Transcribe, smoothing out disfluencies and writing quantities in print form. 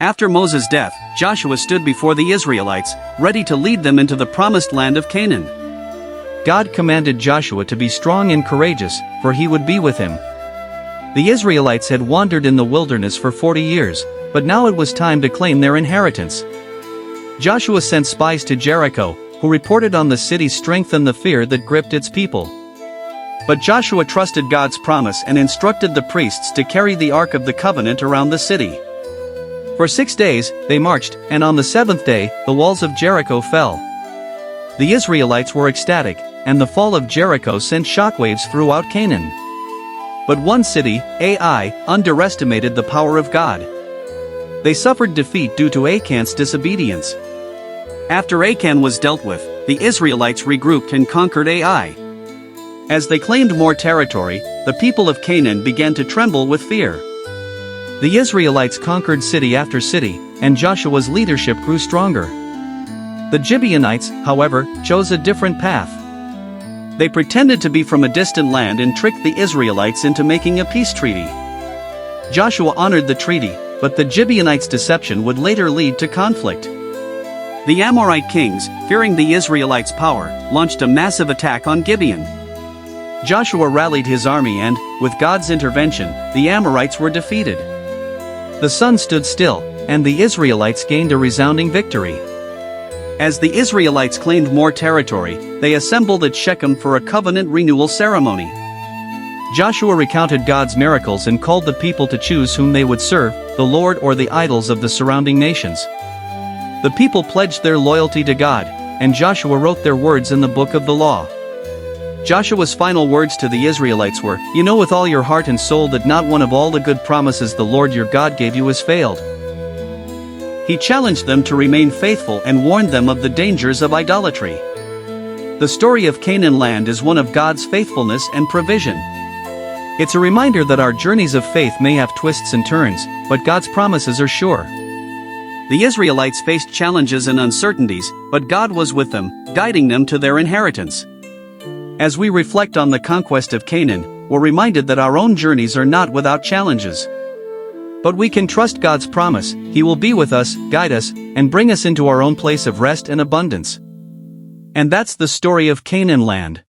After Moses' death, Joshua stood before the Israelites, ready to lead them into the promised land of Canaan. God commanded Joshua to be strong and courageous, for he would be with him. The Israelites had wandered in the wilderness for 40 years, but now it was time to claim their inheritance. Joshua sent spies to Jericho, who reported on the city's strength and the fear that gripped its people. But Joshua trusted God's promise and instructed the priests to carry the Ark of the Covenant around the city. For 6 days, they marched, and on the 7th day, the walls of Jericho fell. The Israelites were ecstatic, and the fall of Jericho sent shockwaves throughout Canaan. But one city, Ai, underestimated the power of God. They suffered defeat due to Achan's disobedience. After Achan was dealt with, the Israelites regrouped and conquered Ai. As they claimed more territory, the people of Canaan began to tremble with fear. The Israelites conquered city after city, and Joshua's leadership grew stronger. The Gibeonites, however, chose a different path. They pretended to be from a distant land and tricked the Israelites into making a peace treaty. Joshua honored the treaty, but the Gibeonites' deception would later lead to conflict. The Amorite kings, fearing the Israelites' power, launched a massive attack on Gibeon. Joshua rallied his army and, with God's intervention, the Amorites were defeated. The sun stood still, and the Israelites gained a resounding victory. As the Israelites claimed more territory, they assembled at Shechem for a covenant renewal ceremony. Joshua recounted God's miracles and called the people to choose whom they would serve, the Lord or the idols of the surrounding nations. The people pledged their loyalty to God, and Joshua wrote their words in the book of the law. Joshua's final words to the Israelites were, "You know with all your heart and soul that not one of all the good promises the Lord your God gave you has failed." He challenged them to remain faithful and warned them of the dangers of idolatry. The story of Canaan land is one of God's faithfulness and provision. It's a reminder that our journeys of faith may have twists and turns, but God's promises are sure. The Israelites faced challenges and uncertainties, but God was with them, guiding them to their inheritance. As we reflect on the conquest of Canaan, we're reminded that our own journeys are not without challenges. But we can trust God's promise. He will be with us, guide us, and bring us into our own place of rest and abundance. And that's the story of Canaan land.